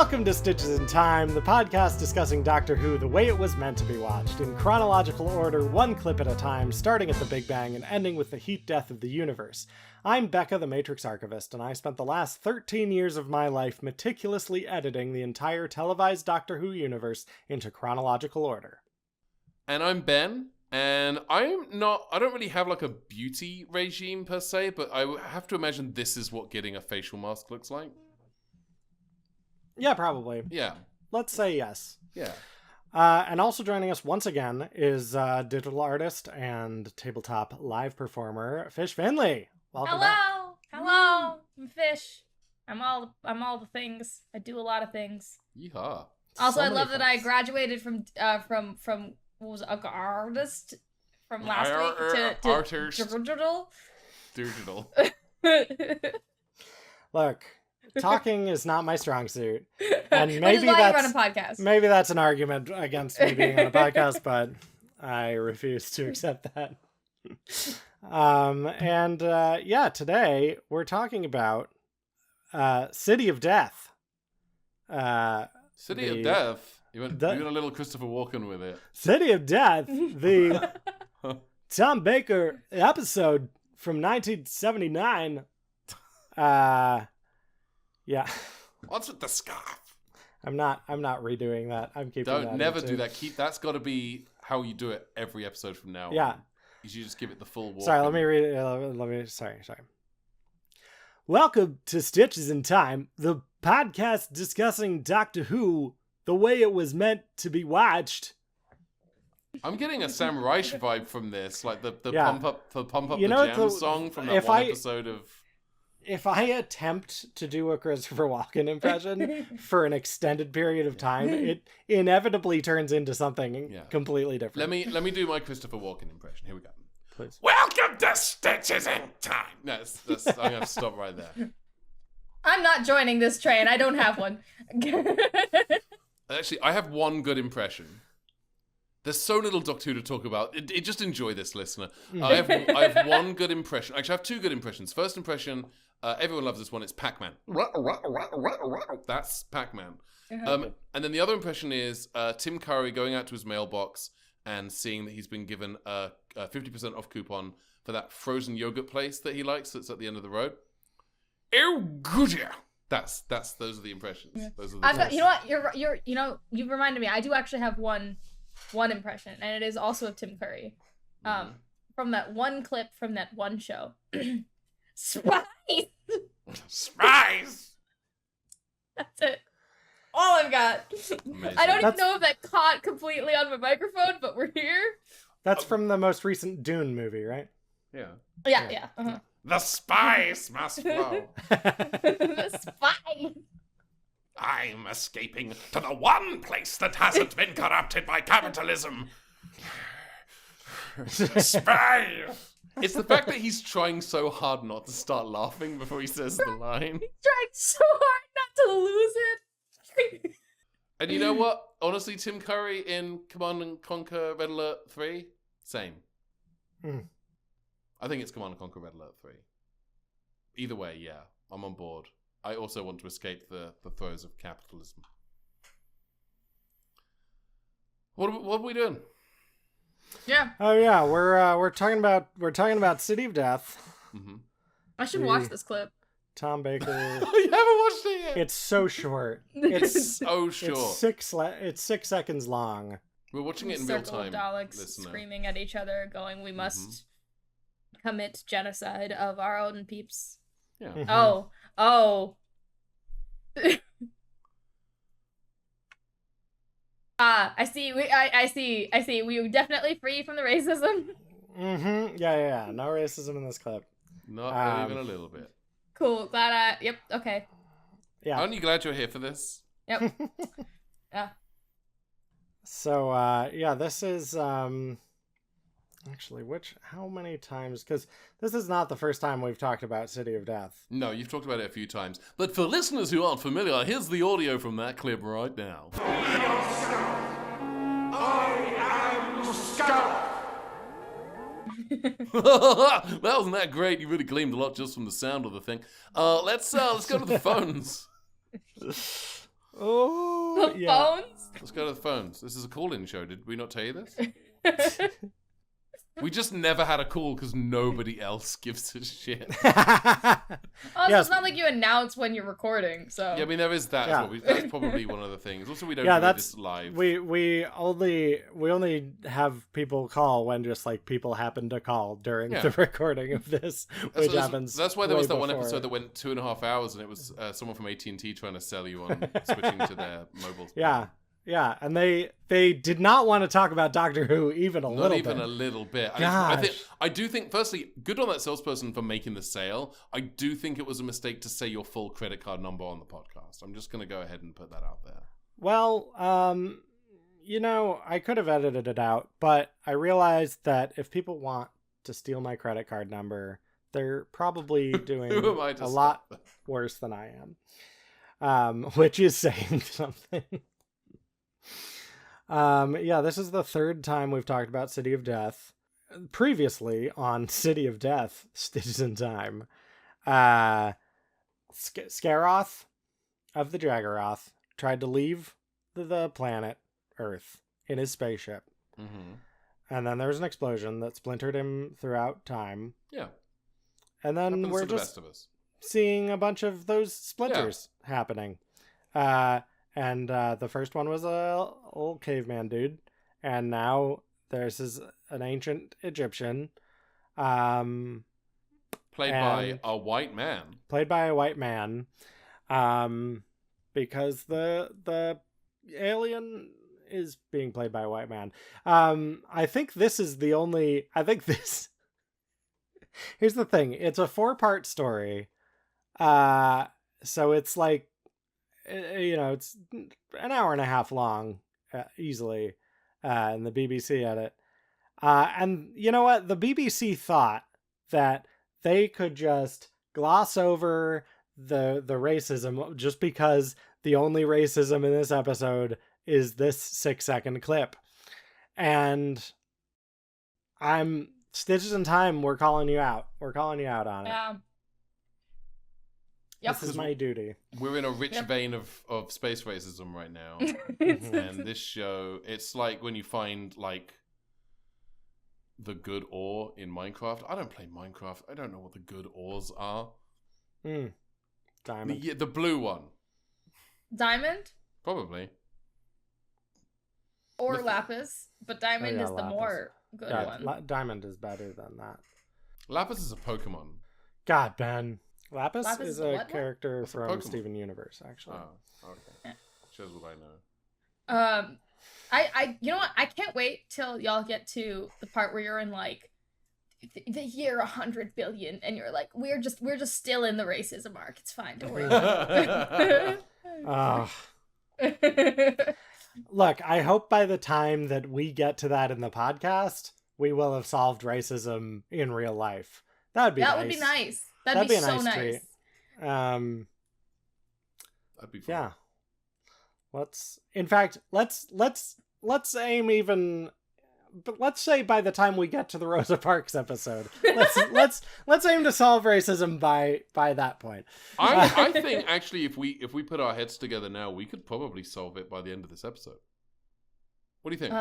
Welcome to Stitches in Time, the podcast discussing Doctor Who the way it was meant to be watched, in chronological order, one clip at a time, starting at the Big Bang and ending with the heat death of the universe. I'm Becca, the Matrix Archivist, and I spent the last 13 years of my life meticulously editing the entire televised Doctor Who universe into chronological order. And I'm Ben, and I don't really have like a beauty regime per se, but I have to imagine this is what getting a facial mask looks like. Yeah, probably. Yeah. Let's say yes. Yeah. And also joining us once again is digital artist and tabletop live performer Fish Finlee. Welcome back. Hello, I'm Fish. I'm all the things. I do a lot of things. Yeehaw. Also, So I love many that I things. graduated from what was it, artist from last week to artist. digital. Look, talking is not my strong suit. And Which is maybe why that's you run a podcast. maybe that's an argument against me being on a podcast, but I refuse to accept that. Today we're talking about City of Death. City of Death. You went a little Christopher Walken with it. City of Death, the Tom Baker episode from 1979. Yeah. What's with the scarf? I'm not redoing that. I'm keeping that. Don't never do that. That's got to be how you do it every episode from now Yeah. on. You should just give it the full walk. Sorry, let me read it. Sorry. Welcome to Stitches in Time, the podcast discussing Doctor Who the way it was meant to be watched. I'm getting a Sam Reich vibe from this, like the Yeah. pump up the You know, jam song from that episode of. If I attempt to do a Christopher Walken impression for an extended period of time, it inevitably turns into something completely different. Let me do my Christopher Walken impression. Here we go. Please. Welcome to Stitches in Time. No, I'm gonna stop right there. I'm not joining this train. I don't have one. Actually, I have one good impression. There's so little Doctor Who to talk about. Just enjoy this, listener. I have one good impression. Actually, I have two good impressions. First impression, everyone loves this one. It's Pac-Man. That's Pac-Man. And then the other impression is Tim Curry going out to his mailbox and seeing that he's been given a 50% off coupon for that frozen yogurt place that he likes that's at the end of the road. Oh, good yeah. Those are the impressions. Yeah. Those are the I've got, you know what? You've reminded me. I do actually have one impression, and it is also of Tim Curry. From that one clip from that one show. Spies! Spies! That's it. All I've got. Amazing. I don't even know if that caught completely on my microphone, but we're here. That's from the most recent Dune movie, right? Yeah. Yeah. Uh-huh. The spies must flow. The spies. I'm escaping to the one place that hasn't been corrupted by capitalism. Spies! It's the fact that he's trying so hard not to start laughing before he says the line. He's trying so hard not to lose it. And you know what? Honestly, Tim Curry in Command and Conquer Red Alert 3, same. I think it's Command and Conquer Red Alert 3. Either way, yeah, I'm on board. I also want to escape the throes of capitalism. What are we doing? Yeah. Oh yeah, we're talking about City of Death. Mm-hmm. I should watch this clip. Tom Baker. You haven't watched it yet. It's so short. It's so short. It's 6 seconds long. We're watching it in real time. Circle of Daleks listener. screaming at each other, going, "We must commit genocide of our own peeps." Yeah. Mhm. Oh. I see. I see. We were definitely free from the racism. Mm-hmm. Yeah. No racism in this clip. Not even a little bit. Cool. Glad. Yep. Okay. Yeah. Aren't you glad you're here for this? Yep. Yeah. So, this is, actually, how many times, because this is not the first time we've talked about City of Death. No, you've talked about it a few times. But for listeners who aren't familiar, here's the audio from that clip right now. I am Scaroth. That wasn't that great. You really gleamed a lot just from the sound of the thing. Let's go to the phones. Oh, The yeah. phones? Let's go to the phones. This is a call-in show. Did we not tell you this? We just never had a call because nobody else gives a shit. Also, Yes. it's not like you announce when you're recording, so. Yeah, I mean, there is that. Yeah. That's probably one of the things. Also, we don't Yeah, do that's this live. we only have people call when just like people happen to call during Yeah. the recording of this, which happens. That's why there way was that one before. episode that went 2.5 hours, and it was someone from AT&T trying to sell you on switching to their mobile. Yeah, and they did not want to talk about Doctor Who even a little bit. Not even a little bit. I do think, firstly, good on that salesperson for making the sale. I do think it was a mistake to say your full credit card number on the podcast. I'm just going to go ahead and put that out there. Well, I could have edited it out, but I realized that if people want to steal my credit card number, they're probably doing Who am I to a stop lot them? worse than I am, which is saying something. This is the third time we've talked about City of Death. Previously on City of Death, Stitches in Time, Scaroth of the Jaggeroth tried to leave the planet Earth in his spaceship. Mm-hmm. And then there was an explosion that splintered him throughout time. Yeah. And then Happens we're to the just best of us. seeing a bunch of those splinters happening. And the first one was a old caveman dude, and now there's an ancient Egyptian, Played by a white man. played by a white man, because the alien is being played by a white man. I think this is the only. I think this. Here's the thing. It's a 4-part story, so it's like. It's an hour and a half long, easily, in the BBC edit. And you know what? The BBC thought that they could just gloss over the racism just because the only racism in this episode is this 6-second clip. And Stitches in Time, we're calling you out. We're calling you out on it. Yeah. Yep. This is my duty. We're in a rich vein of space racism right now. And this show, it's like when you find like the good ore in Minecraft. I don't play Minecraft. I don't know what the good ores are. Diamond. The blue one. Diamond Probably. or lapis, but diamond is the lapis. more good one. Diamond is better than that. Lapis is a Pokemon. God, Ben. Lapis Lapis is is a a what now? character It's a from Pokemon. Steven Universe, actually. Oh, okay. Shows what I know. I you know what? I can't wait till y'all get to the part where you're in like the year 100 billion, and you're like, we're just still in the racism arc. It's fine. Don't worry about it. Look, I hope by the time that we get to that in the podcast, we will have solved racism in real life. That would be that nice. would be nice. That'd be a so nice nice. treat. That'd be fun. Yeah. Let's aim even. But let's say by the time we get to the Rosa Parks episode, let's aim to solve racism by that point. I think actually, if we put our heads together now, we could probably solve it by the end of this episode. What do you think?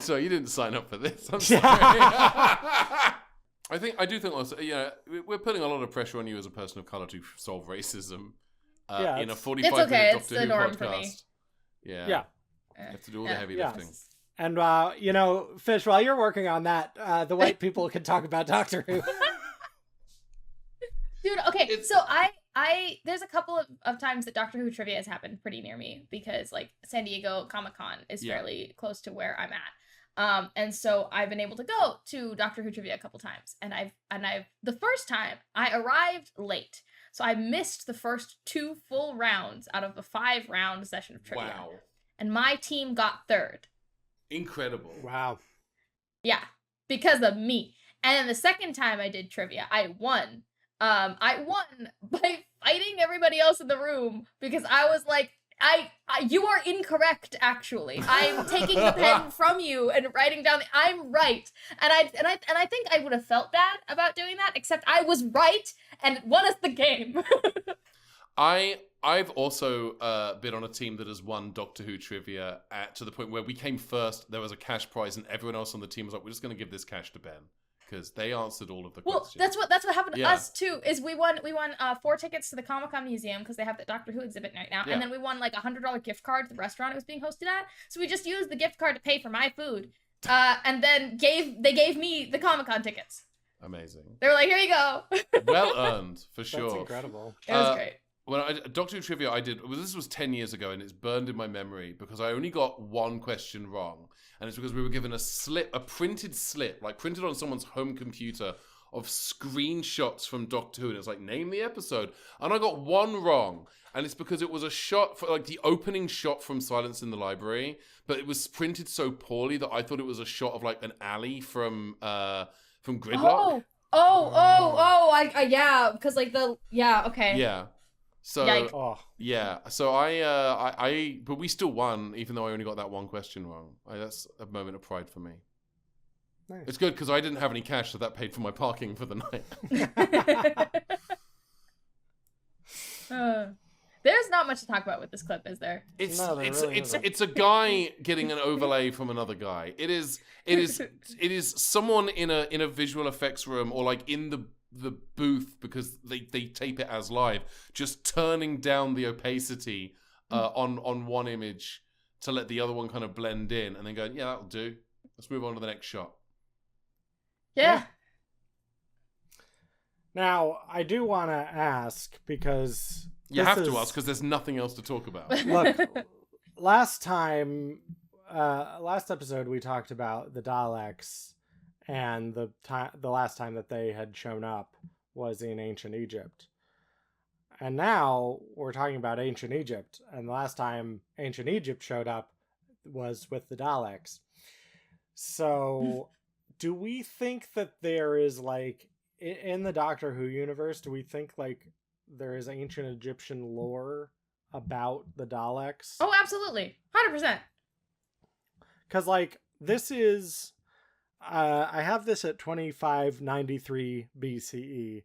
So you didn't sign up for this. I'm sorry. I do think also, we're putting a lot of pressure on you as a person of color to solve racism in a 45-minute okay. It's Doctor the Who norm podcast. for me. Yeah. Yeah. You have to do all the heavy lifting. And Fish, while you're working on that, the white people can talk about Doctor Who. Dude, okay, so I there's a couple of times that Doctor Who trivia has happened pretty near me because like San Diego Comic-Con is fairly close to where I'm at. And so I've been able to go to Doctor Who trivia a couple times, and I've the first time I arrived late. So I missed the first 2 full rounds out of a 5-round session of trivia. Wow. And my team got 3rd. Incredible. Wow. Yeah, because of me. And then the second time I did trivia, I won. I won by fighting everybody else in the room because I was like, you are incorrect. Actually, I'm taking the pen from you and writing down. I'm right, and I think I would have felt bad about doing that. Except I was right and won us the game. I've also been on a team that has won Doctor Who trivia to the point where we came first. There was a cash prize, and everyone else on the team was like, "We're just going to give this cash to Ben." Because they answered all of the questions. That's what happened to us too. Is we won 4 tickets to the Comic-Con museum because they have the Doctor Who exhibit right now, and then we won like $100 gift card to the restaurant it was being hosted at. So we just used the gift card to pay for my food, and then they gave me the Comic-Con tickets. Amazing. They were like, "Here you go." Well earned for sure. That's incredible. It was great. When Doctor Who trivia this was 10 years ago, and it's burned in my memory because I only got one question wrong. And it's because we were given a printed slip, like printed on someone's home computer, of screenshots from Doctor Who. And it's like, name the episode. And I got one wrong. And it's because it was a shot, for like the opening shot from Silence in the Library. But it was printed so poorly that I thought it was a shot of like an alley from Gridlock. Yeah, because like okay. Yeah. So but we still won, even though I only got that one question wrong. That's a moment of pride for me. Nice. It's good because I didn't have any cash, so that paid for my parking for the night. There's not much to talk about with this clip, is there? It's a guy getting an overlay from another guy. It is someone in a visual effects room or like in the booth because they tape it as live, just turning down the opacity on one image to let the other one kind of blend in, and then going, yeah, that'll do. Let's move on to the next shot. Yeah. Now, I do want to ask, because you have to ask because there's nothing else to talk about. Look, last episode we talked about the Daleks. And the last time that they had shown up was in ancient Egypt. And now we're talking about ancient Egypt. And the last time ancient Egypt showed up was with the Daleks. So do we think that there is like, in the Doctor Who universe, do we think like there is ancient Egyptian lore about the Daleks? Oh, absolutely. 100%. Because like, this is... I have this at 2593 BCE,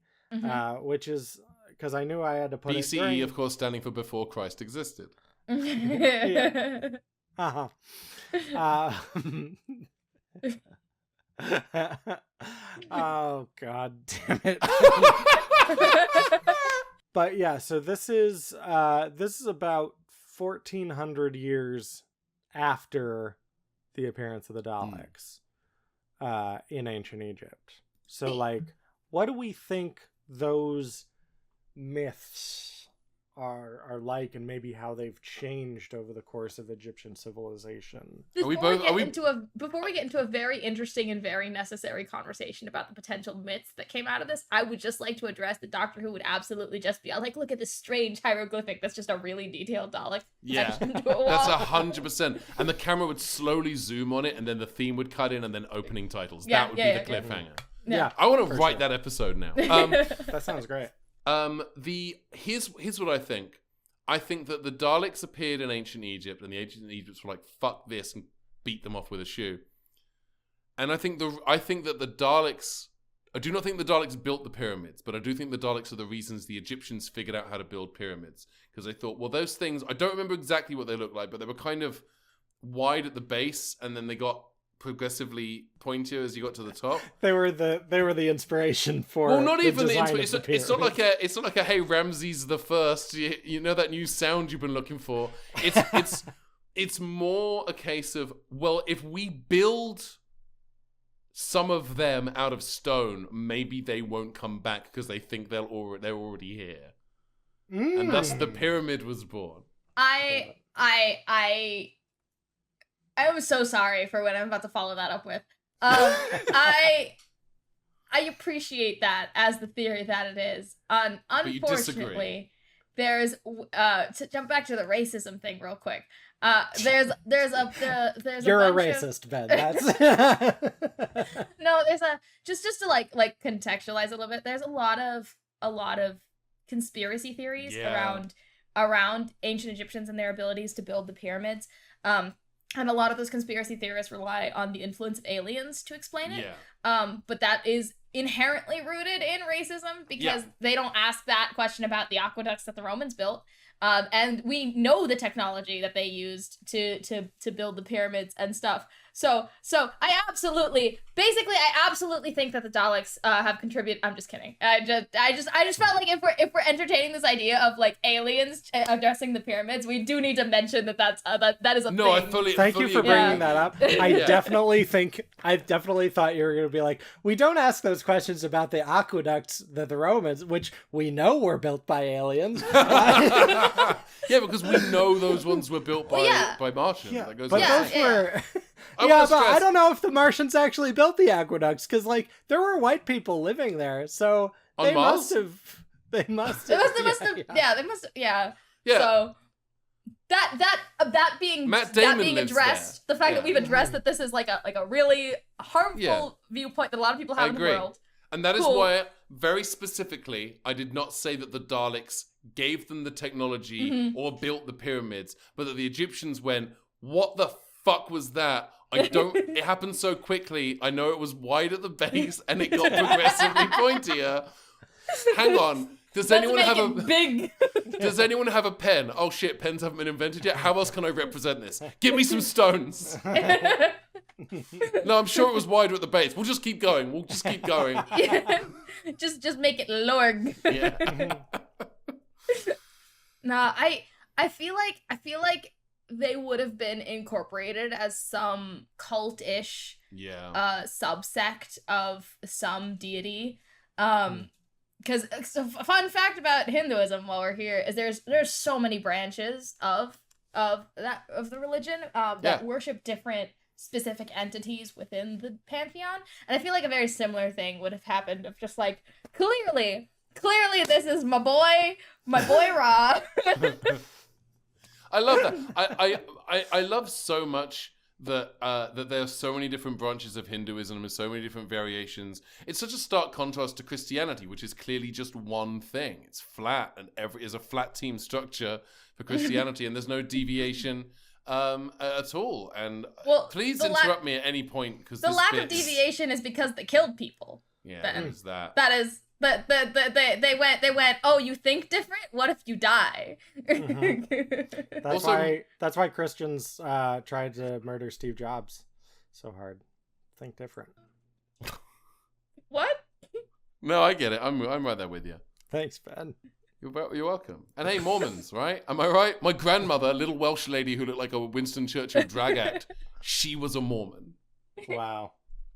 which is because I knew I had to put BCE, it during... of course, standing for before Christ existed. Uh-huh. Oh, God damn it. But yeah, so this is about 1400 years after the appearance of the Daleks. In ancient Egypt. So like, what do we think those myths are like, and maybe how they've changed over the course of Egyptian civilization? Before we get into a very interesting and very necessary conversation about the potential myths that came out of this, I would just like to address that Doctor Who would absolutely just be like, look at this strange hieroglyphic that's just a really detailed Dalek. Yeah, that's 100%. And the camera would slowly zoom on it, and then the theme would cut in, and then opening titles. That would be the cliffhanger. Yeah, I want to write that episode now. That sounds great. Here's what I think. I think that the Daleks appeared in ancient Egypt, and the ancient Egypts were like, "Fuck this," and beat them off with a shoe. And I think that the Daleks. I do not think the Daleks built the pyramids, but I do think the Daleks are the reasons the Egyptians figured out how to build pyramids, because they thought, well, those things. I don't remember exactly what they looked like, but they were kind of wide at the base, and then they got progressively pointier as you got to the top. They were the inspiration for. Well, not even the inspiration. It's not like a hey, Ramses the First. You know that new sound you've been looking for. It's more a case of, well, if we build some of them out of stone, maybe they won't come back because they think they're already here, and thus the pyramid was born. I'm so sorry for what I'm about to follow that up with. I appreciate that as the theory that it is. Unfortunately, there's to jump back to the racism thing real quick. There's You're a racist, Ben. That's no. There's just to like contextualize a little bit. There's a lot of conspiracy theories around around ancient Egyptians and their abilities to build the pyramids. And a lot of those conspiracy theorists rely on the influence of aliens to explain it. But that is inherently rooted in racism because they don't ask that question about the aqueducts that the Romans built. And we know the technology that they used to build the pyramids and stuff. So I absolutely think that the Daleks have contributed. I'm just kidding. I just felt like if we're entertaining this idea of like aliens addressing the pyramids, we do need to mention that that is a thing. Thank you for bringing that up. I definitely thought you were going to be like, we don't ask those questions about the aqueducts that the Romans, which we know were built by aliens. Yeah, because we know those ones were built by Martians. Yeah, that goes but those were... but I don't know if the Martians actually built the aqueducts, because, like, there were white people living there, so they must have... They must have... Yeah. So... That being addressed, the fact that we've addressed that this is like a really harmful viewpoint that a lot of people have in the world. And that is why, very specifically, I did not say that the Daleks gave them the technology or built the pyramids, but that the Egyptians went, what the fuck was that? It happened so quickly. I know it was wide at the base and it got progressively pointier. Hang on. Does anyone have a pen? Oh shit, pens haven't been invented yet. How else can I represent this? Give me some stones. No, I'm sure it was wider at the base. We'll just keep going. Yeah. Just make it lorg. Yeah. Nah, I feel like they would have been incorporated as some cult-ish subsect of some deity. Because fun fact about Hinduism, while we're here, is there's so many branches of the religion that worship different specific entities within the pantheon, and I feel like a very similar thing would have happened of just like clearly this is my boy Ra. I love that. I love so much that there are so many different branches of Hinduism and so many different variations. It's such a stark contrast to Christianity, which is clearly just one thing. It's flat, and is a flat team structure for Christianity, and there's no deviation at all. And please interrupt me at any point, because the lack of deviation is because they killed people. Yeah, there's that. That is. But they went, oh, you think different? What if you die? Mm-hmm. That's why Christians tried to murder Steve Jobs so hard. Think different. What? No, I get it. I'm right there with you. Thanks, Ben. You're welcome. And hey, Mormons, right? Am I right? My grandmother, a little Welsh lady who looked like a Winston Churchill drag act, she was a Mormon. Wow.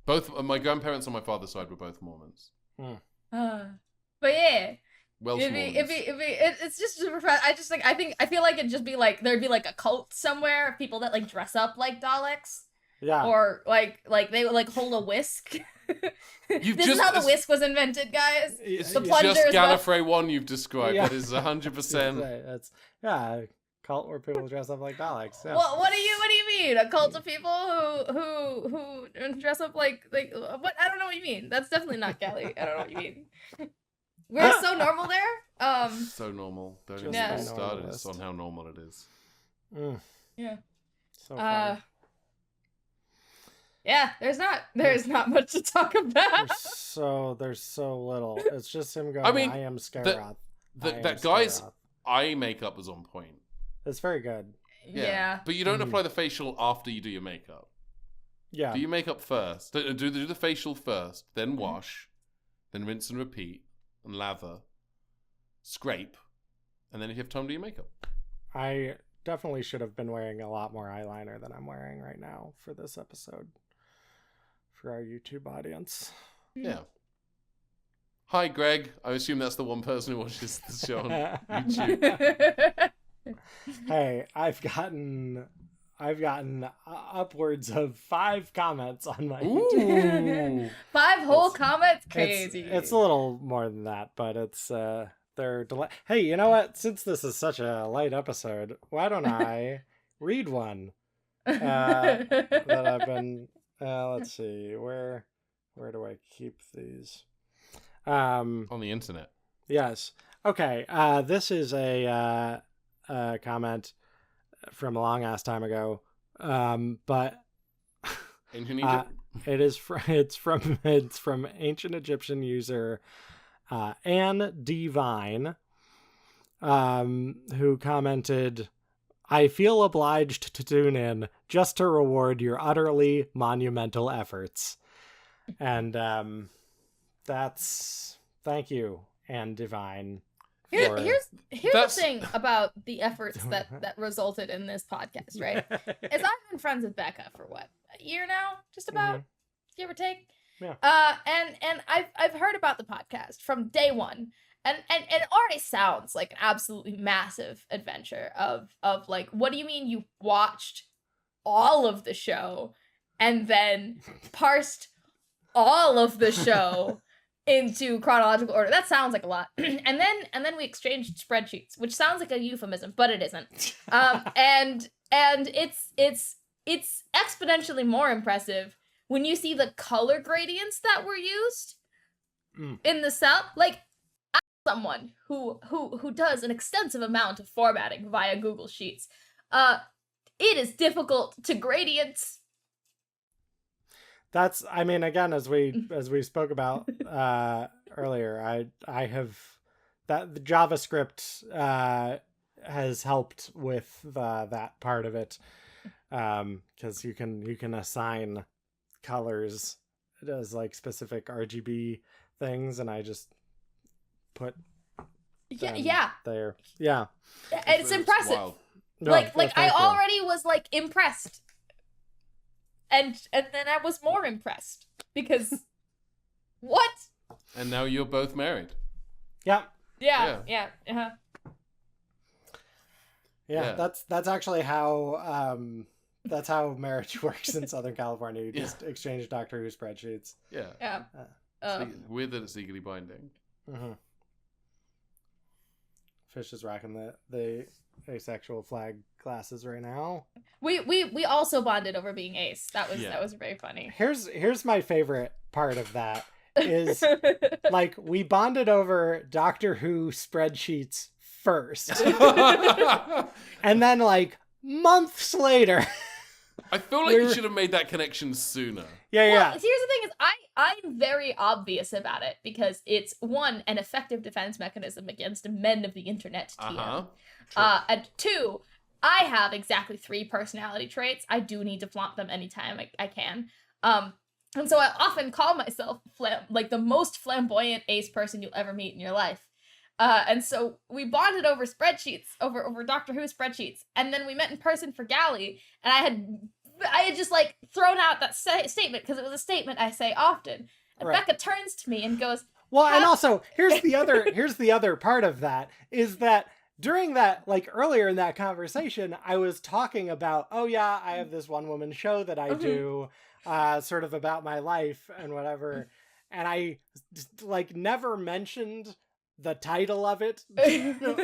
Both my grandparents on my father's side were both Mormons. Hmm. But yeah, Welsh it's just super fun. I feel like it'd just be like there'd be like a cult somewhere of people that like dress up like Daleks. Yeah. Or like they would like hold a whisk. This is how the whisk was invented, guys. It's the plunger just is Gallifrey 1 you've described. That is 100%. That's a cult where people dress up like Daleks. Yeah. What do you mean? A cult of people who dress up like what? I don't know what you mean. That's definitely not Galley. I don't know what you mean. We're so normal there. So normal. Don't even get started on how normal it is. Yeah. So fun. Yeah, there's not much to talk about. There's so little. It's just him going, I am Scaroth. That guy's eye makeup was on point. It's very good. Yeah. But you don't apply the facial after you do your makeup. Yeah. Do your makeup first. Do the facial first, then wash, then rinse and repeat, and lather, scrape, and then if you have time, do your makeup. I definitely should have been wearing a lot more eyeliner than I'm wearing right now for this episode. For our YouTube audience. Yeah. Hi, Greg. I assume that's the one person who watches the show on YouTube. Hey, I've gotten upwards of 5 comments on my YouTube. 5 whole comments? Crazy. It's a little more than that, but it's they're Hey, you know what? Since this is such a light episode, why don't I read one that I've been let's see, where do I keep these? On the internet. Yes. Okay. This is a comment from a long ass time ago. But Ancient Egypt? it's from ancient Egyptian user Anne Divine, who commented, "I feel obliged to tune in just to reward your utterly monumental efforts." And thank you, Anne Divine. Here's the thing about the efforts that resulted in this podcast, right? Is I've been friends with Becca for what, a year now, just about, give or take. Yeah. And I've heard about the podcast from day one, and it already sounds like an absolutely massive adventure of like, what do you mean you watched all of the show and then parsed all of the show into chronological order? That sounds like a lot. and then we exchanged spreadsheets, which sounds like a euphemism, but it isn't. And it's exponentially more impressive when you see the color gradients that were used in the cell. Like, as someone who does an extensive amount of formatting via Google Sheets, it is difficult to gradients. That's, I mean, again, as we spoke about earlier, I have that the JavaScript has helped with that part of it, because you can assign colors as like specific RGB things, and I just put there. Yeah, it's impressive. Wild. No, like thank I you. already was like impressed. And then I was more impressed because what? And now you're both married. Yeah. Yeah. That's actually how marriage works in Southern California. You just exchange Doctor Who spreadsheets. Yeah. Weird that it's legally binding. Mm-hmm. Fish is rocking the asexual flag glasses right now. We also bonded over being ace. That was very funny. Here's my favorite part of that is like we bonded over Doctor Who spreadsheets first. And then like months later I feel like you should have made that connection sooner. Yeah. Here's the thing is I'm very obvious about it because it's one, an effective defense mechanism against men of the internet TM. And two, I have exactly 3 personality traits. I do need to flaunt them anytime I can. And so I often call myself like the most flamboyant ace person you'll ever meet in your life. And so we bonded over spreadsheets, over Doctor Who spreadsheets, and then we met in person for Galley, and I had just like thrown out that statement because it was a statement I say often. And Right. Becca turns to me and goes, Well, and also here's the other part of that is that during that, like earlier in that conversation, I was talking about, oh yeah, I have this one woman show that I do, sort of about my life and whatever, and I like never mentioned the title of it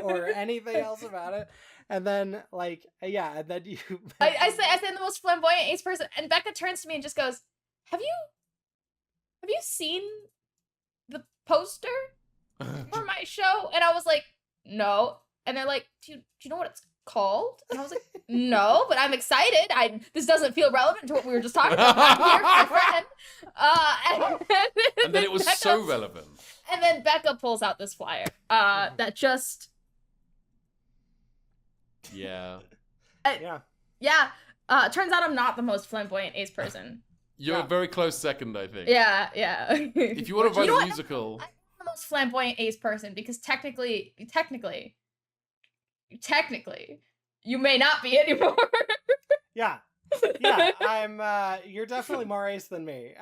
or anything else about it. And then like, yeah, and then you I say I'm the most flamboyant ace person, and Becca turns to me and just goes, have you seen the poster for my show? And I was like, no. And they're like, do you know what it's called? And I was like, no, but I'm excited. This doesn't feel relevant to what we were just talking about. I'm here for a friend. And then it was Becca, so relevant. And then Becca pulls out this flyer that just... Yeah. Turns out I'm not the most flamboyant ace person. You're a very close second, I think. Yeah. If you want to write a musical... I'm the most flamboyant ace person because technically, you may not be anymore. Yeah, I'm you're definitely more ace than me.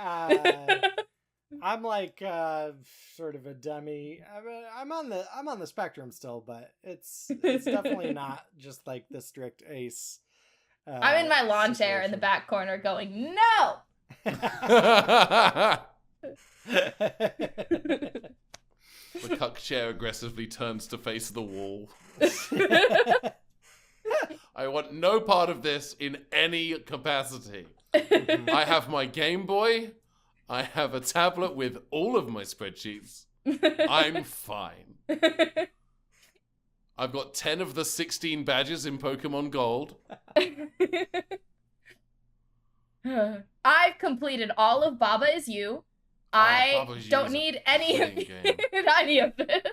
I'm like sort of a demi. I'm on the spectrum still, but it's definitely not just like the strict ace. I'm in my lawn chair in the back corner going, no. The cuck chair aggressively turns to face the wall. I want no part of this in any capacity. I have my Game Boy. I have a tablet with all of my spreadsheets. I'm fine. I've got 10 of the 16 badges in Pokemon Gold. I've completed all of Baba Is You. I Baba Is You don't is a need any of, brilliant game. any of this.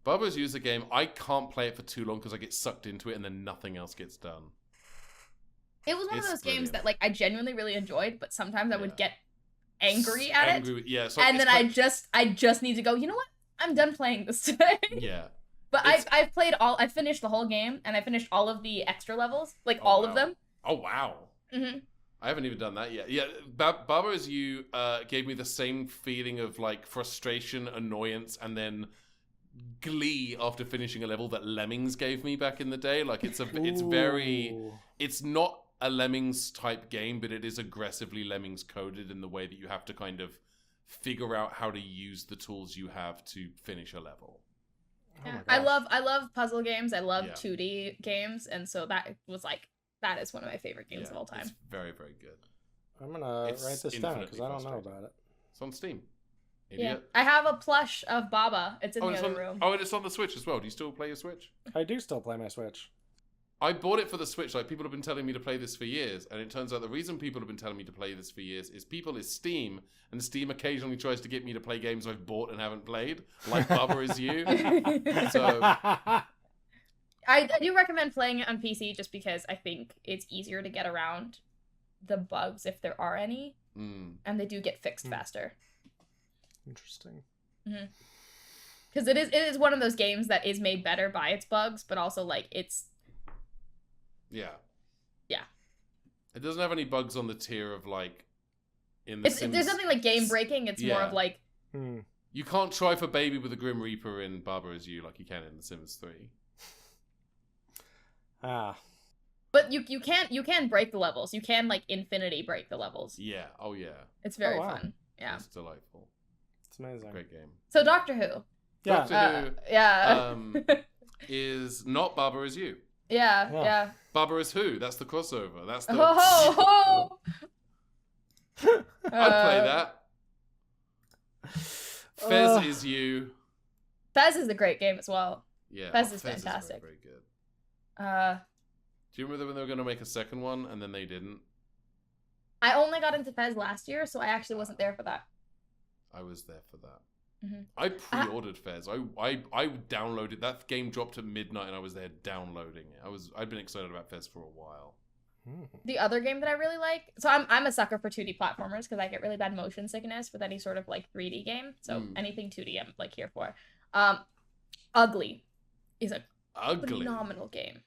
Bubba's Use a game. I can't play it for too long because I get sucked into it and then nothing else gets done. It was one of It's those games brilliant. that like I genuinely really enjoyed, but sometimes I would Yeah. get angry at it. Yeah, so And it's then quite- I just need to go, you know what? I'm done playing this today. Yeah. But It's- I finished the whole game, and I finished all of the extra levels, like Oh, all wow. of them. Oh, wow. hmm I haven't even done that yet. Yeah, Baba Is You gave me the same feeling of like frustration, annoyance, and then glee after finishing a level that Lemmings gave me back in the day. Like it's not a Lemmings type game, but it is aggressively Lemmings coded in the way that you have to kind of figure out how to use the tools you have to finish a level. Oh my I gosh. love puzzle games. I love Yeah. 2D games, and so that is one of my favorite games of all time. It's very, very good. I'm gonna It's write this down infinitely because I don't know frustrating. about it. It's on Steam. Yeah, Idiot. I have a plush of Baba. It's in the it's other on, room. oh, and it's on the Switch as well. Do you still play your Switch? I do still play my Switch. I bought it for the Switch. Like, people have been telling me to play this for years, and it turns out the reason people have been telling me to play this for years is Steam, and Steam occasionally tries to get me to play games I've bought and haven't played, like Baba Is You. So, I do recommend playing it on PC just because I think it's easier to get around the bugs if there are any, and they do get fixed faster. Interesting. Because it is one of those games that is made better by its bugs, but also like it's yeah. Yeah. It doesn't have any bugs on the tier of, like, in the Sims. there's nothing like game breaking. It's more Yeah. of like Hmm. You can't try for baby with a Grim Reaper in Baba Is You like you can in The Sims 3. Ah. but you can break the levels. You can like infinity break the levels. Yeah. Oh, yeah. It's very Oh, wow. fun. Yeah. It's delightful. It's amazing. Great game. So Doctor Who. Yeah. Doctor Yeah. is not Baba Is You. yeah. Yeah. Yeah. Baba Is Who. That's the crossover. That's the... Oh. I'd play that. Fez Is You. Fez is a great game as well. Yeah. Fez is very, fantastic. very good. Do you remember when they were going to make a second one and then they didn't? I only got into Fez last year, so I actually wasn't there for that. I was there for that. Mhm. I pre-ordered Fez. I downloaded that game. Dropped at midnight, and I was there downloading it. I'd been excited about Fez for a while. The other game that I really like, so I'm a sucker for 2D platformers because I get really bad motion sickness with any sort of like 3D game. So anything 2D I'm like here for. Ugly is a phenomenal game.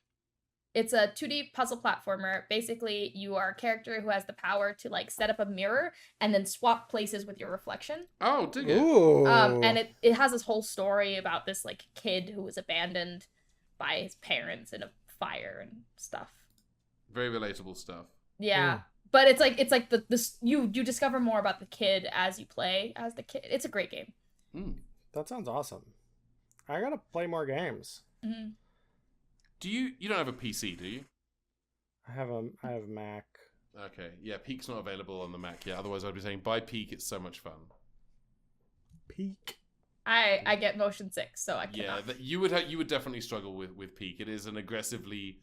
It's a 2D puzzle platformer. Basically, you are a character who has the power to like set up a mirror and then swap places with your reflection. Oh, dig it. Ooh. And it has this whole story about this like kid who was abandoned by his parents in a fire and stuff. Very relatable stuff. Yeah. But it's like you discover more about the kid as you play as the kid. It's a great game. That sounds awesome. I gotta play more games. Mm-hmm. You don't have a PC, do you? I have a Mac. Okay, yeah, Peak's not available on the Mac yet. Otherwise, I'd be saying buy Peak. It's so much fun. Peak. I get motion sick, so I Yeah, cannot. you would definitely struggle with Peak. It is an aggressively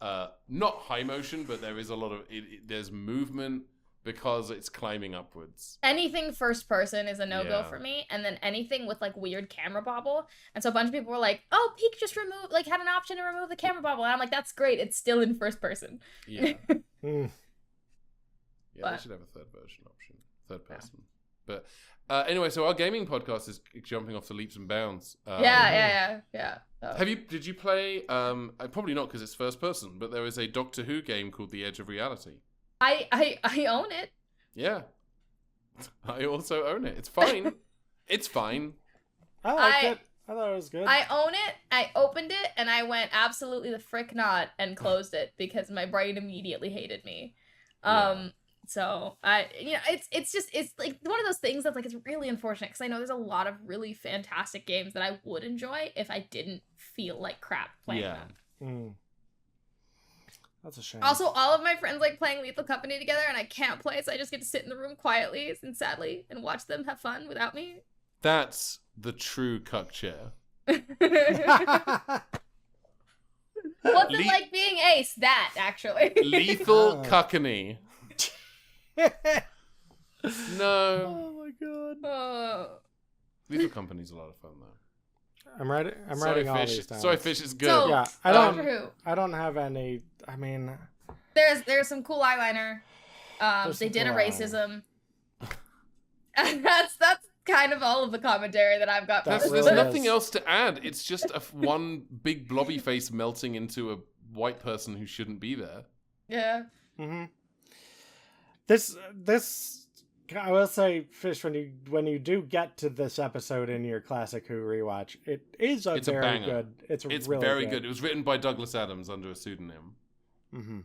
not high motion, but there is a lot of there's movement because it's climbing upwards. Anything first person is a no-go Yeah. for me, and then anything with like weird camera bobble. And so a bunch of people were like, "Oh, Peak just had an option to remove the camera bobble," and I'm like, "That's great. It's still in first person." Yeah, Mm. yeah, But- they should have a third version option, third person. But anyway, so our gaming podcast is jumping off to leaps and bounds. Yeah. So- Did you play? Probably not because it's first person, but there is a Doctor Who game called The Edge of Reality. I own it. Yeah, I also own it. It's fine. It's fine. I liked it. I thought it was good. I own it. I opened it and I went absolutely the frick not and closed it because my brain immediately hated me. Yeah. So it's like one of those things that's like it's really unfortunate because I know there's a lot of really fantastic games that I would enjoy if I didn't feel like crap playing them. Mm. That's a shame. Also, all of my friends like playing Lethal Company together and I can't play, so I just get to sit in the room quietly and sadly and watch them have fun without me. That's the true cuck chair. What's it like being Ace? That, actually. Lethal cuckony. No. Oh my god. Lethal Company's a lot of fun, though. I'm writing all Fish. these down. Sorry, Fish is good. So, Yeah, Doctor Who. I don't have any. I mean, There's some cool eyeliner. They did a racism. And that's kind of all of the commentary that I've got. That's There's really nothing is. else to add. It's just one big blobby face melting into a white person who shouldn't be there. Yeah. mm-hmm. This I will say, Fish, when you do get to this episode in your Classic Who rewatch, it's a very banger. good. It's really very good. It was written by Douglas Adams under a pseudonym. Mm-hmm.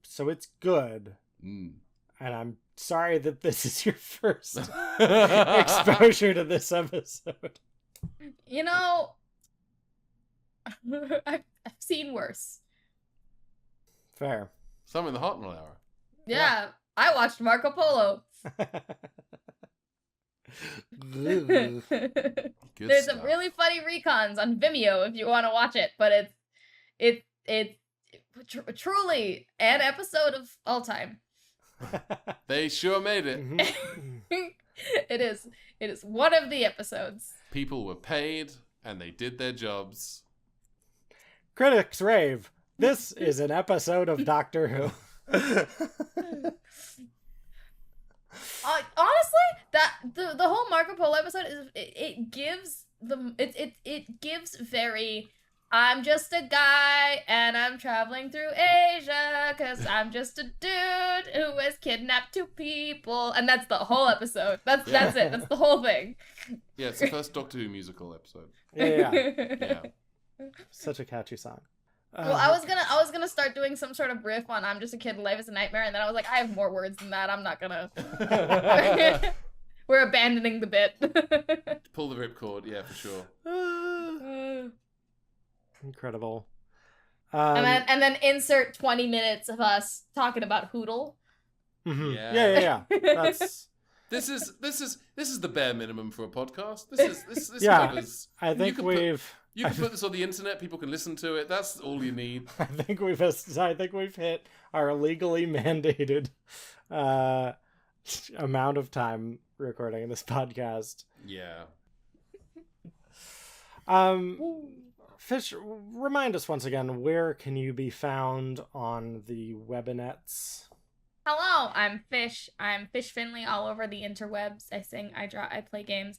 So it's good. Mm. And I'm sorry that this is your first exposure to this episode. You know, I've seen worse. Fair. Some in the Hartnell Hour. Yeah, I watched Marco Polo. Good There's stuff. some really funny recons on Vimeo if you want to watch it, but it's truly an episode of all time. They sure made it. Mhm. It is one of the episodes. People were paid, and they did their jobs. Critics rave. This is an episode of Doctor Who. Honestly, that the whole Marco Polo episode is it gives very I'm just a guy and I'm traveling through Asia because I'm just a dude who has kidnapped 2 people, and that's the whole episode. That's it. That's the whole thing. Yeah, it's the first Doctor Who musical episode. Yeah. Yeah. Such a catchy song. Well, I was gonna start doing some sort of riff on "I'm just a kid and life is a nightmare," and then I was like, I have more words than that. I'm not gonna. We're abandoning the bit. Pull the ripcord, yeah, for sure. Incredible. and then insert 20 minutes of us talking about Hoodle. Mhm. Yeah. Yeah. That's. This is the bare minimum for a podcast. This Yeah, covers. I think You can put this on the internet. People can listen to it. That's all you need. I think we've hit our legally mandated amount of time recording this podcast. Yeah. Fish, remind us once again, where can you be found on the webinets? Hello, I'm Fish. I'm Fish Finlee all over the interwebs. I sing, I draw, I play games.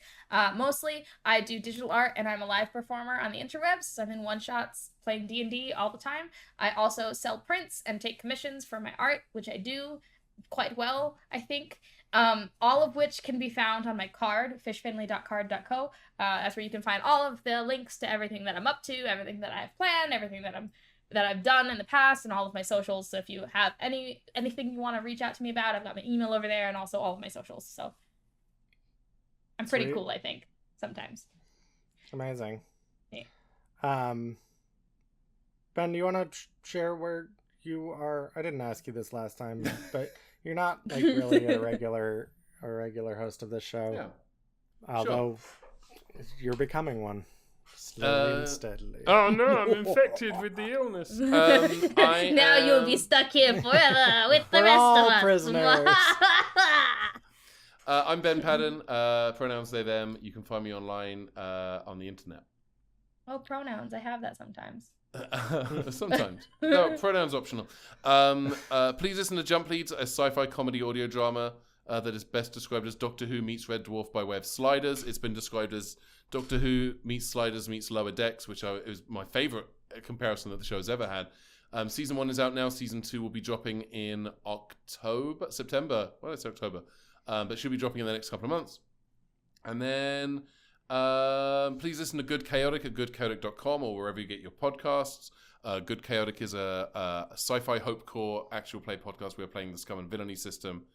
Mostly, I do digital art, and I'm a live performer on the interwebs. So I'm in one-shots playing D&D all the time. I also sell prints and take commissions for my art, which I do quite well, I think. All of which can be found on my card, fishfinley.card.co. That's where you can find all of the links to everything that I'm up to, everything that I've planned, everything that I've done in the past, and all of my socials. So if you have anything you want to reach out to me about, I've got my email over there and also all of my socials. So I'm pretty Sweet. cool, I think, sometimes. Amazing. Yeah. Ben, do you want to share where you are? I didn't ask you this last time, but you're not like really a regular host of this show. Yeah. Although you're becoming one. Slowly and steadily. Oh no, I'm infected with the illness. Now you'll be stuck here forever with the We're rest all of us. prisoners. I'm Ben Paddon. Pronouns they them. You can find me online on the internet. Oh, pronouns. I have that sometimes. Sometimes. No, pronouns optional. Please listen to Jump Leads, a sci-fi comedy audio drama that is best described as Doctor Who meets Red Dwarf by way of Sliders. It's been described as Doctor Who meets Sliders meets Lower Decks, which is my favourite comparison that the show has ever had. Season 1 is out now. Season 2 will be dropping in September. Well, it's October. But should be dropping in the next couple of months. And then please listen to Good Chaotic at goodchaotic.com or wherever you get your podcasts. Good Chaotic is a sci-fi hope core actual play podcast. We're playing the Scum and Villainy system.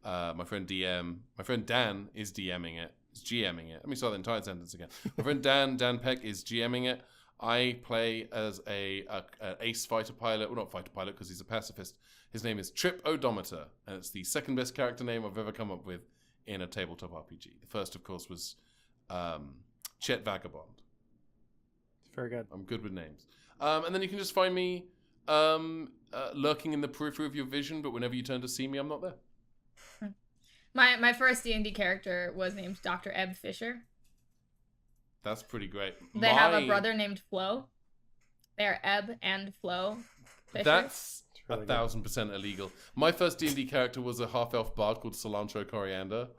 My friend Dan is DMing it. Is GMing it. Let me start the entire sentence again. My friend Dan Peck is GMing it. I play as an ace fighter pilot. Well, not fighter pilot because he's a pacifist. His name is Trip Odometer, and it's the second best character name I've ever come up with in a tabletop RPG. The first, of course, was Chet Vagabond. Very good. I'm good with names. And then you can just find me lurking in the periphery of your vision, but whenever you turn to see me, I'm not there. My first D&D character was named Dr. Ebb Fisher. That's pretty great. They have a brother named Flo. They're Ebb and Flo Fisher. That's really 1,000% illegal. My first D&D character was a half-elf bard called Cilantro Coriander.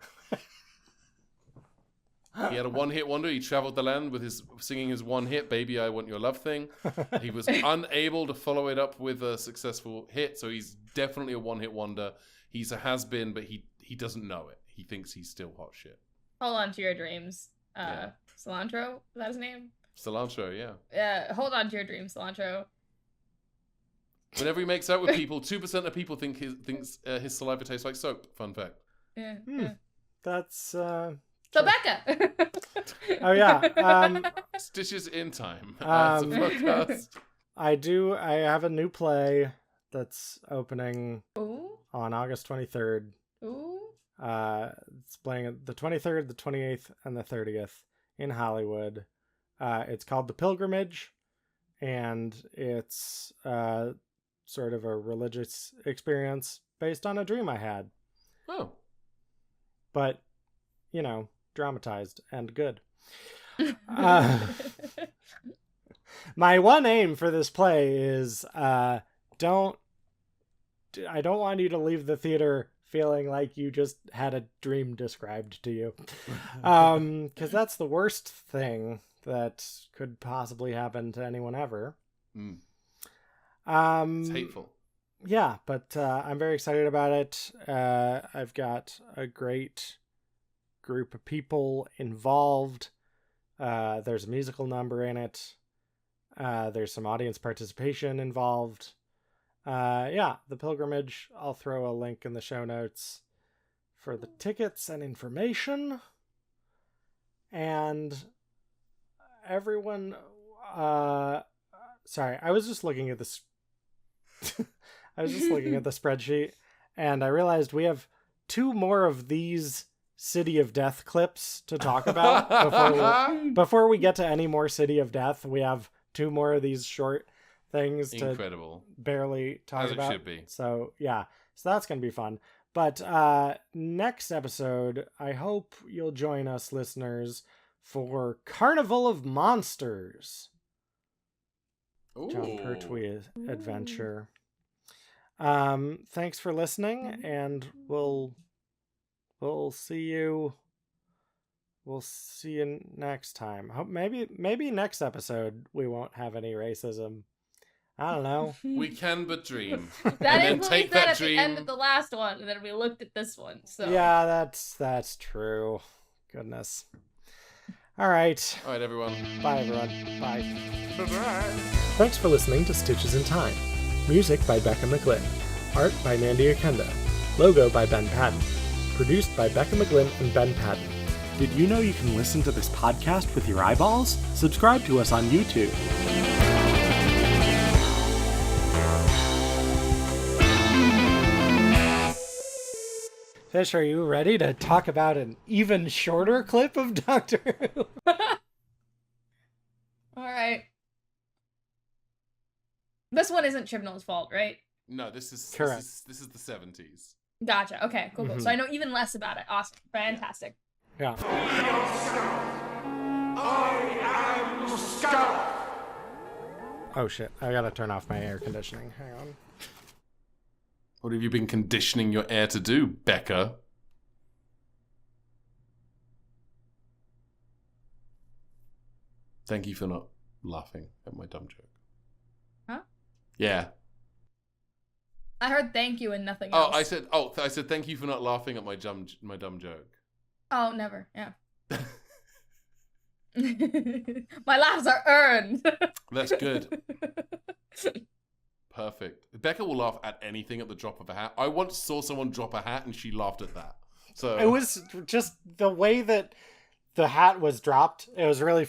He had a one-hit wonder. He traveled the land with singing his one-hit "Baby, I Want Your Love" thing. He was unable to follow it up with a successful hit, so he's definitely a one-hit wonder. He's a has-been, but he doesn't know it. He thinks he's still hot shit. Hold on to your dreams. Yeah. Cilantro? Is that his name? Cilantro, yeah. Hold on to your dreams, Cilantro. Whenever he makes out with people, 2% of people think his saliva tastes like soap. Fun fact. Yeah. That's So Becca. oh yeah. Stitches in time. It's a podcast. I have a new play that's opening Ooh. on August 23rd. Ooh. It's playing the 23rd, the 28th, and the 30th in Hollywood. It's called The Pilgrimage, and it's sort of a religious experience based on a dream I had. Oh. But, dramatized and good. My one aim for this play is I don't want you to leave the theater feeling like you just had a dream described to you. Because that's the worst thing that could possibly happen to anyone ever. Mm. It's hateful. Yeah, but I'm very excited about it. I've got a great group of people involved. There's a musical number in it. There's some audience participation involved. The Pilgrimage. I'll throw a link in the show notes for the tickets and information. And everyone, sorry, I was just looking at this. I was just looking at the spreadsheet, and I realized we have 2 more of these City of Death clips to talk about before we get to any more City of Death. We have 2 more of these short things to barely talk about. As it should be. So yeah, so that's gonna be fun. But next episode, I hope you'll join us, listeners, for Carnival of Monsters. Ooh. John Pertwee adventure. Thanks for listening, and we'll see you. We'll see you next time. Maybe next episode we won't have any racism. I don't know. We can but dream. That is what we said at the end of the last one, and then we looked at this one. So yeah, that's true. Goodness. All right. All right, everyone. Bye, everyone. Bye. Bye-bye. Thanks for listening to Stitches in Time. Music by Becca McGlynn. Art by Mandy Oquendo. Logo by Ben Paddon. Produced by Becca McGlynn and Ben Paddon. Did you know you can listen to this podcast with your eyeballs? Subscribe to us on YouTube. Fish, are you ready to talk about an even shorter clip of Doctor Who? Alright. This one isn't Chibnall's fault, right? No, this is correct. This is the 70s. Gotcha. Okay, cool. So I know even less about it. Awesome. Fantastic. Yeah. I am Scaroth. Oh shit, I gotta turn off my air conditioning. Hang on. What have you been conditioning your air to do, Becca? Thank you for not laughing at my dumb joke. Huh? Yeah. I heard thank you and nothing else. I said thank you for not laughing at my dumb joke. Oh, never. Yeah. My laughs are earned. That's good. Perfect. Becca will laugh at anything at the drop of a hat. I once saw someone drop a hat and she laughed at that. So it was just the way that the hat was dropped. It was really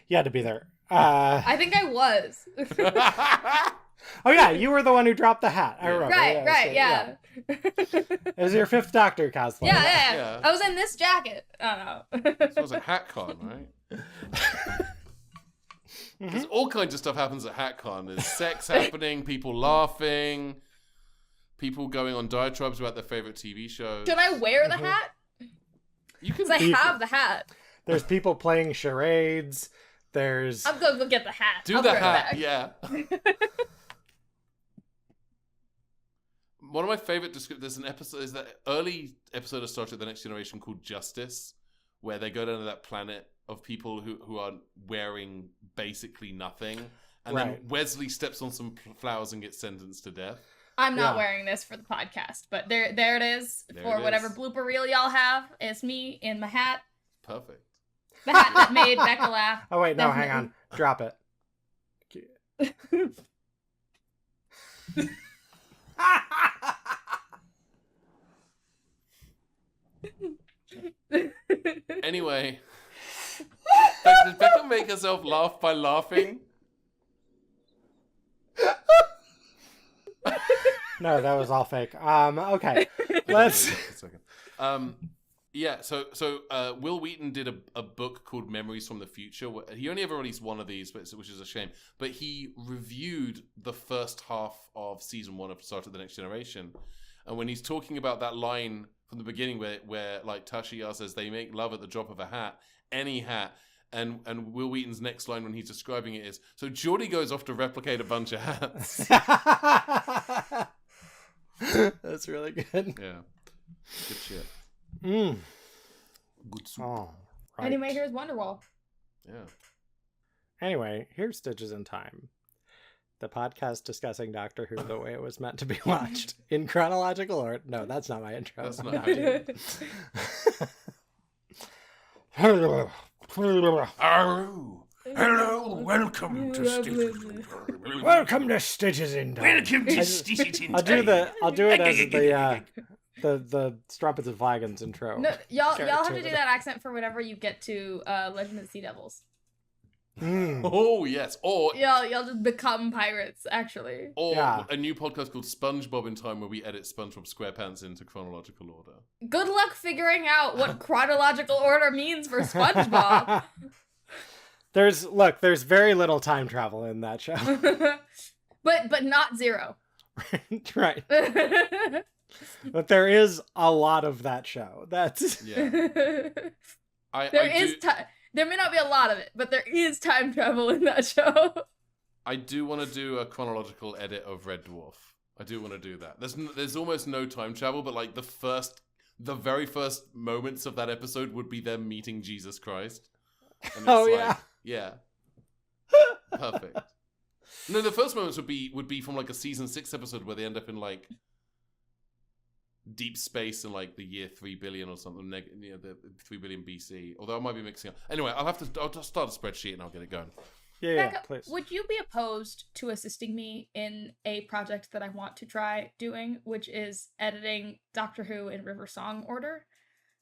you had to be there. I think I was. Oh yeah, you were the one who dropped the hat. I remember. Yeah. It was your Fifth Doctor cosplay. Yeah. I was in this jacket. I don't know. So it was a HatCon, right? Because all kinds of stuff happens at HatCon. There's sex happening, people laughing, people going on diatribes about their favorite TV shows. Should I wear the hat? You can. Because I have the hat. There's people playing charades. There's. I'm gonna go get the hat. Do the hat, yeah. One of my favorite there's an episode, is that early episode of Star Trek The Next Generation called Justice, where they go down to that planet of people who are wearing basically nothing, and then Wesley steps on some flowers and gets sentenced to death. I'm not wearing this for the podcast, but there it is. For whatever blooper reel y'all have. It's me in my hat. Perfect. The hat that made Becca laugh. Oh wait, no, hang on. Drop it. Anyway, did Becca make herself laugh by laughing? No, that was all fake. Okay, let's. Yeah. So Will Wheaton did a book called Memories from the Future. He only ever released one of these, which is a shame. But he reviewed the first half of season 1 of Star Trek: The Next Generation, and when he's talking about that line from the beginning where like Tasha says they make love at the drop of a hat, any hat. And Will Wheaton's next line when he's describing it is, so Geordie goes off to replicate a bunch of hats. That's really good. Yeah. Good shit. Good soup. Oh, right. Anyway, here's Wonderwall. Yeah. Anyway, here's Stitches in Time. The podcast discussing Doctor Who the way it was meant to be watched. In chronological order. No, that's not my intro. That's not how you do it. Hello. Hello, welcome to Stitches. Welcome to Stitches in Time. Welcome to Stitches in Time. I'll do it as the Strumpets and Flagons intro. No, y'all have to do that accent for whenever you get to Legend of the Sea Devils. Oh yes, or y'all just become pirates, actually. Or a new podcast called SpongeBob in Time, where we edit SpongeBob SquarePants into chronological order. Good luck figuring out what chronological order means for SpongeBob. There's very little time travel in that show. but not 0. Right. But there is a lot of that show. That's There may not be a lot of it, but there is time travel in that show. I do want to do a chronological edit of Red Dwarf. I do want to do that. There's almost no time travel, but like the very first moments of that episode would be them meeting Jesus Christ. And it's yeah. Perfect. No, the first moments would be from like a season 6 episode where they end up in like deep space in like the year 3 billion or something, the 3 billion BC. Although I might be mixing up. Anyway, I'll just start a spreadsheet and I'll get it going. Yeah, Becca, please. Would you be opposed to assisting me in a project that I want to try doing, which is editing Doctor Who in River Song order?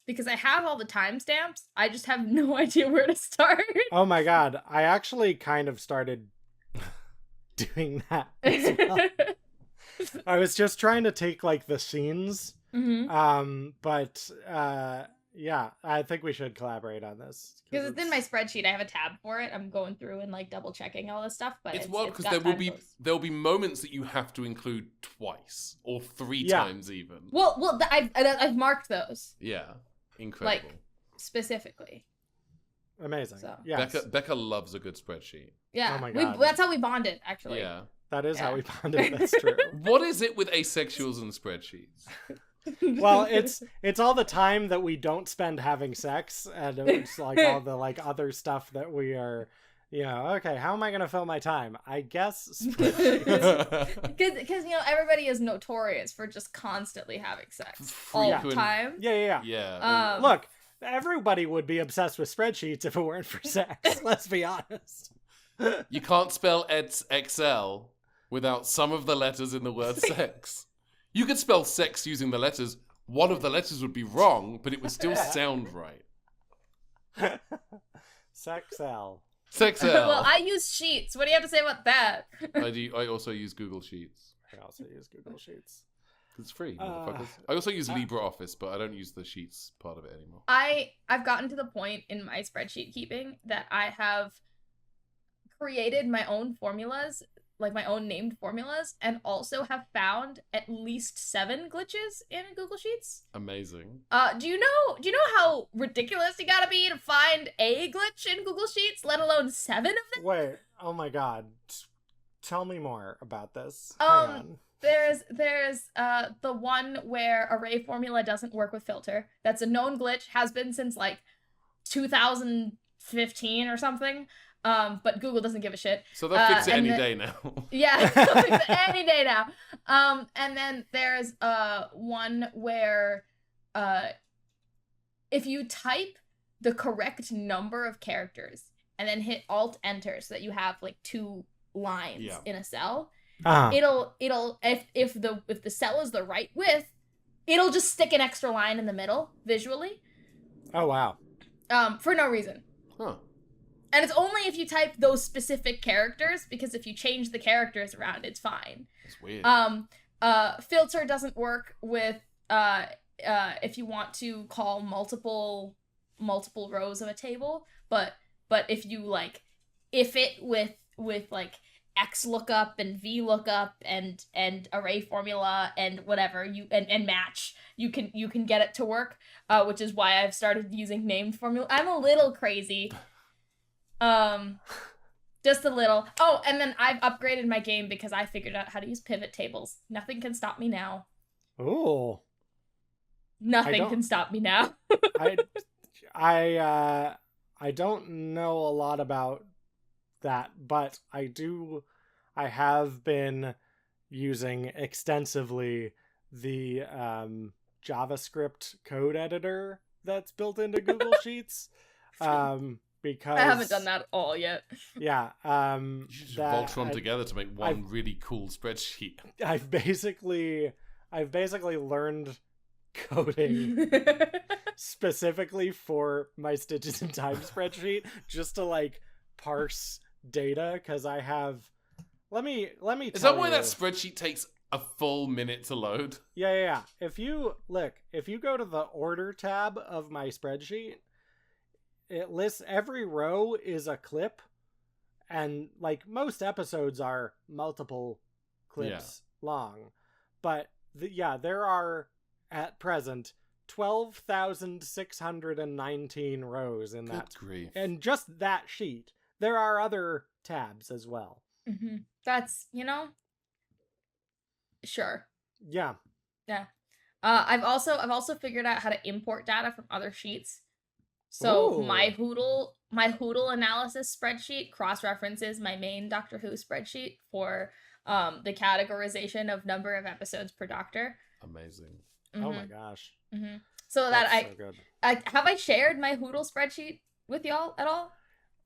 Because I have all the timestamps, I just have no idea where to start. Oh my god, I actually kind of started doing that as well. I was just trying to take like the scenes, but yeah, I think we should collaborate on this because it's in my spreadsheet. I have a tab for it. I'm going through and like double checking all this stuff, but it's wild because there will be moments that you have to include twice or 3 times even. Well, I've marked those. Yeah, incredible. Like specifically. Amazing. So. Yes. Becca loves a good spreadsheet. Yeah, oh my God. That's how we bonded, actually. Yeah. That is how we bonded. That's true. What is it with asexuals and spreadsheets? Well, it's all the time that we don't spend having sex, and it's like all the like other stuff that we are, okay, how am I gonna fill my time? I guess spreadsheets. Because everybody is notorious for just constantly having sex all the time. Yeah. Look, everybody would be obsessed with spreadsheets if it weren't for sex. Let's be honest. You can't spell Excel without some of the letters in the word sex. You could spell sex using the letters. One of the letters would be wrong, but it would still sound right. Sexel. Sexel. Well, I use Sheets. What do you have to say about that? I also use Google Sheets. I also use Google Sheets. It's free, motherfuckers. I also use LibreOffice, but I don't use the Sheets part of it anymore. I've gotten to the point in my spreadsheet keeping that I have created my own formulas, like my own named formulas, and also have found at least 7 glitches in Google Sheets. Amazing. Do you know how ridiculous you gotta be to find a glitch in Google Sheets, let alone 7 of them? Wait, oh my god. Tell me more about this. Hang on. There's the one where array formula doesn't work with filter. That's a known glitch, has been since like 2015 or something. But Google doesn't give a shit. So they'll fix it any day now. Yeah, they'll fix it any day now. And then there's one where if you type the correct number of characters and then hit Alt Enter so that you have like 2 lines in a cell, it'll if the cell is the right width, it'll just stick an extra line in the middle visually. Oh wow. For no reason. Huh. And it's only if you type those specific characters, because if you change the characters around, it's fine. That's weird. Filter doesn't work with if you want to call multiple rows of a table, but if you like if it with like X lookup and V lookup and array formula and whatever and match, you can get it to work, which is why I've started using named formula. I'm a little crazy. Just a little. Oh, and then I've upgraded my game because I figured out how to use pivot tables. Nothing can stop me now. Ooh. Nothing can stop me now. I don't know a lot about that, but I have been using extensively the JavaScript code editor that's built into Google Sheets. Because I haven't done that at all yet. Yeah. You should just Voltron together to make one really cool spreadsheet. I've basically learned coding specifically for my Stitches in Time spreadsheet, just to like parse data, because I have let me Is that why that spreadsheet takes a full minute to load? Yeah. If you go to the order tab of my spreadsheet, it lists every row is a clip, and like most episodes are multiple clips long, but there are at present 12,619 rows in that. Good grief. And just that sheet. There are other tabs as well. Mm-hmm. That's, sure. Yeah. I've also figured out how to import data from other sheets. So Ooh. my Hoodle analysis spreadsheet cross-references my main Doctor Who spreadsheet for the categorization of number of episodes per Doctor. Amazing. Mm-hmm. Oh my gosh. Mm-hmm. So That's that so good. have I shared my Hoodle spreadsheet with y'all at all?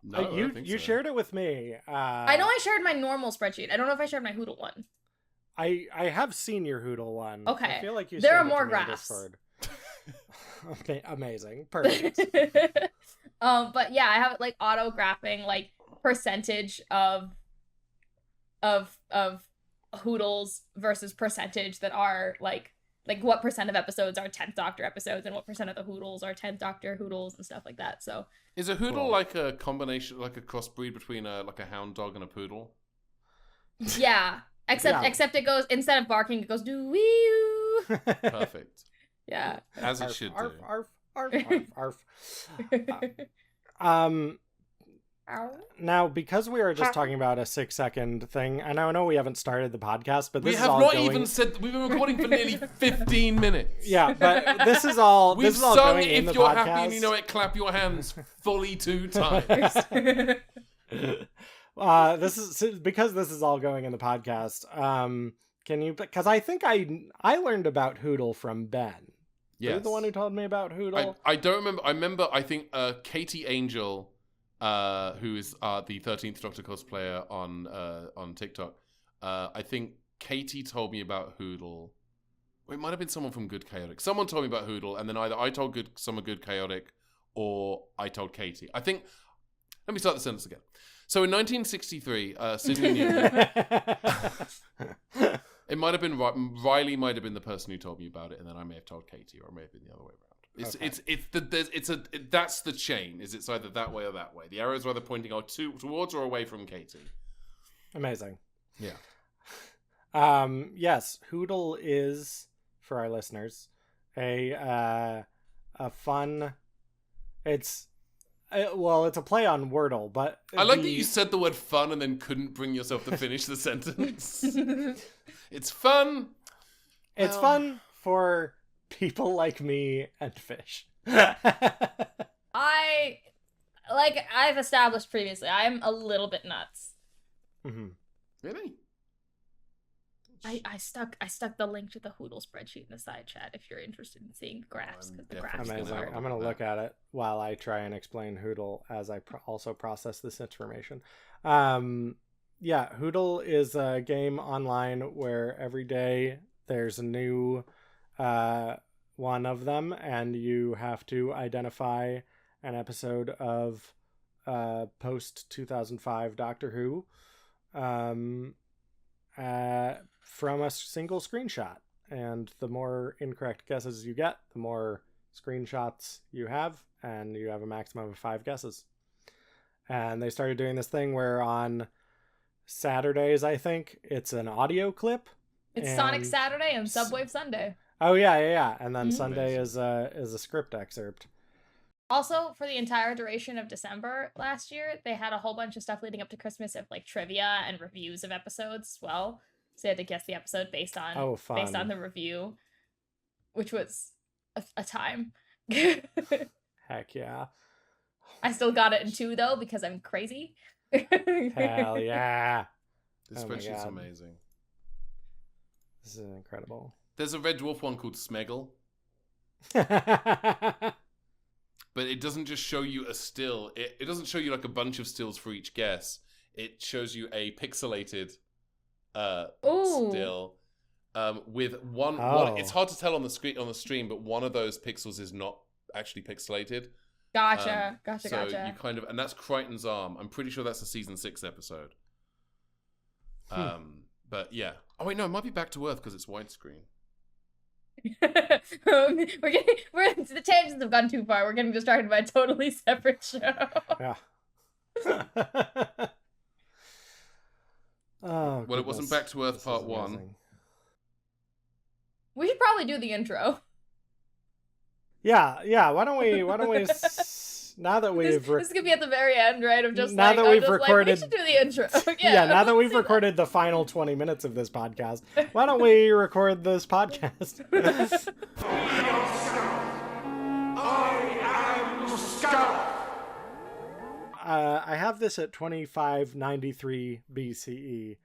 No, I don't think you so. shared it with me. I know I shared my normal spreadsheet. I don't know if I shared my Hoodle one. I have seen your Hoodle one. Okay. I feel like you There shared are it to more me on graphs. Discord. Okay, amazing. Perfect. But yeah, I have like auto graphing like percentage of Hoodles versus percentage that are like what percent of episodes are 10th Doctor episodes and what percent of the Hoodles are 10th Doctor Hoodles and stuff like that. So is a Hoodle like a combination, like a crossbreed between a hound dog and a poodle? yeah, except it goes, instead of barking, it goes do-wee-oo. Perfect. Yeah. As it should do. Arf. Now, because we are just talking about a 6-second thing, and I know we haven't started the podcast, but this we is have all not going... even said we've been recording for nearly 15 minutes. Yeah, but this is all. We've this is all sung going in "If the You're podcast. Happy and You Know It, Clap Your Hands" fully 2 times. This is because this is all going in the podcast. Can you? Because I think I learned about Hoodle from Ben. Yes. You're the one who told me about Hoodle. I don't remember. I think Katie Angel, who is the 13th Doctor cosplayer on TikTok. I think Katie told me about Hoodle. Or it might have been someone from Good Chaotic. Someone told me about Hoodle, and then either I told someone Good Chaotic, or I told Katie. I think Let me start the sentence again. So in 1963, Sydney Newton, it might have been Riley might have been the person who told me about it, and then I may have told Katie, or it may have been the other way around. That's the chain. Is it's either that way or that way. The arrows are either pointing towards or away from Katie. Amazing. Yeah. Yes, Hoodle is, for our listeners, a fun. It's a play on Wordle, but I like that you said the word fun and then couldn't bring yourself to finish the sentence. It's fun. It's fun for people like me and Fish. I've established previously, I'm a little bit nuts. Mm-hmm. Really? I stuck the link to the Hoodle spreadsheet in the side chat if you're interested in seeing graphs, because the graphs Amazing. are I'm going to look at it while I try and explain Hoodle as I also process this information. Yeah, Hoodle is a game online where every day there's a new one of them, and you have to identify an episode of post 2005 Doctor Who from a single screenshot. And the more incorrect guesses you get, the more screenshots you have, and you have a maximum of 5 guesses. And they started doing this thing where on Saturdays, I think, it's an audio clip. It's Sonic Saturday and Subwave Sunday. Oh yeah. And then Sunday is a script excerpt. Also, for the entire duration of December last year, they had a whole bunch of stuff leading up to Christmas of like trivia and reviews of episodes as well. So you had to guess the episode based on the review, which was a time. Heck yeah. I still got it in 2 though because I'm crazy. Hell yeah. This spreadsheet's amazing. This is incredible. There's a Red Dwarf one called Smeggle. But it doesn't just show you a still. It doesn't show you like a bunch of stills for each guess. It shows you a pixelated still with one. It's hard to tell on the stream, but one of those pixels is not actually pixelated. Gotcha. So you kind of, and that's Crichton's arm. I'm pretty sure that's a season 6 episode. But yeah. Oh wait, no, it might be Back to Earth because it's widescreen. The tangents have gone too far. We're getting distracted by a totally separate show. Yeah. Oh, well, it wasn't Back to Earth Part 1. We should probably do the intro. Yeah. Why don't we now that we've this is gonna be at the very end, right? Of just now like, that we've recorded, we should do the intro. Yeah, now that we've recorded the final 20 minutes of this podcast, why don't we record this podcast? I am Scaroth. I have this at 2593 BCE,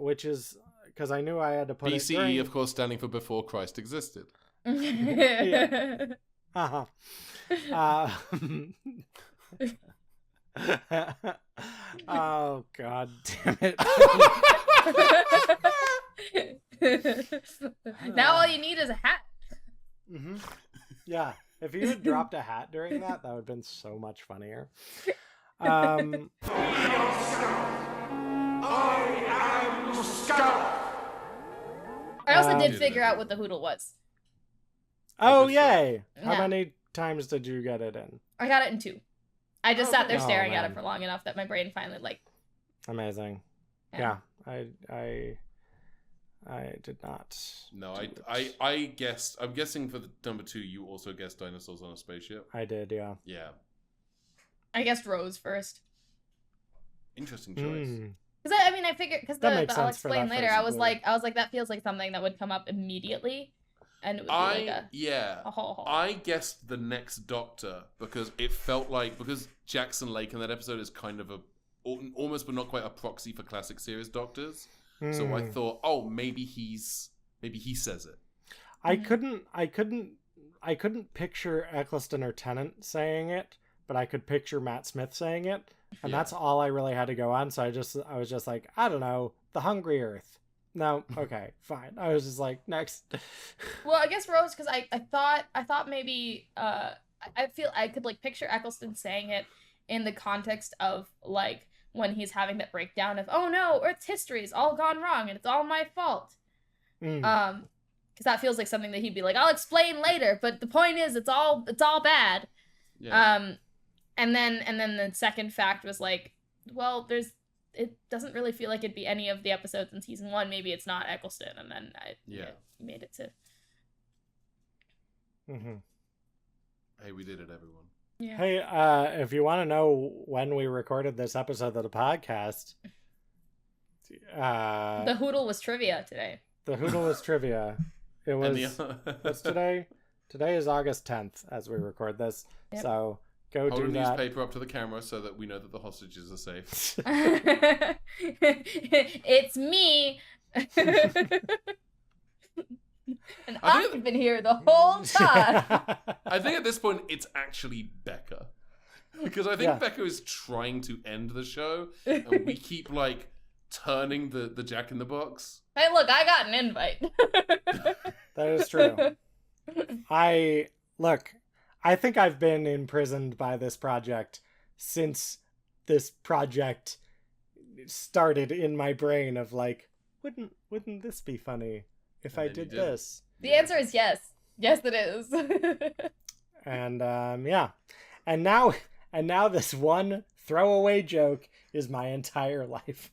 which is because I knew I had to put BCE, it during... of course, standing for before Christ existed. Yeah. Uh-huh. Oh god damn it. Now all you need is a hat. Mm-hmm. Yeah, if you had dropped a hat during that would have been so much funnier. I am Scaroth. I also did figure out what the Hoodle was. Oh yay! How Yeah. many times did you get it in? I got it in 2. I just sat there Oh, staring at it man. for long enough that my brain finally Amazing. Yeah. I did not. No, do it. I guessed. I'm guessing for the number 2, you also guessed dinosaurs on a spaceship. I did, yeah. Yeah, I guessed Rose first. interesting choice. Because I figured because That the makes I'll sense for explain that later. first I was clue. like that feels like something that would come up immediately, and it would be like a whole. I guessed the next Doctor because it felt like Jackson Lake in that episode is kind of almost but not quite a proxy for classic series Doctors. So I thought, maybe he says it. I couldn't picture Eccleston or Tennant saying it, but I could picture Matt Smith saying it, and that's all I really had to go on. So I was just like, I don't know, the Hungry Earth. No, okay, fine. I was just like, next. Well, I guess Rose because I thought maybe I feel I could like picture Eccleston saying it, in the context of like when he's having that breakdown of, oh no, Earth's history's all gone wrong and it's all my fault. Because that feels like something that he'd be like, I'll explain later, but the point is it's all bad. Yeah. And then the second fact was like, well, it doesn't really feel like it'd be any of the episodes in season 1. Maybe it's not Eccleston, and then I made it to. Hey, we did it, everyone. Yeah. Hey, if you want to know when we recorded this episode of the podcast, the Hoodle was trivia today. The Hoodle was trivia. It was. What's today? Today is August 10th as we record this. Yep. So go Hold do a that. newspaper up to the camera so that we know that the hostages are safe. It's me. And I've been here the whole time. I think at this point it's actually Becca. Because I think Becca is trying to end the show and we keep like turning the Jack in the Box. Hey, look, I got an invite. That is true. I think I've been imprisoned by this project since this project started in my brain of like, wouldn't this be funny if I did this? The answer is yes. Yes, it is. And and now this one throwaway joke is my entire life.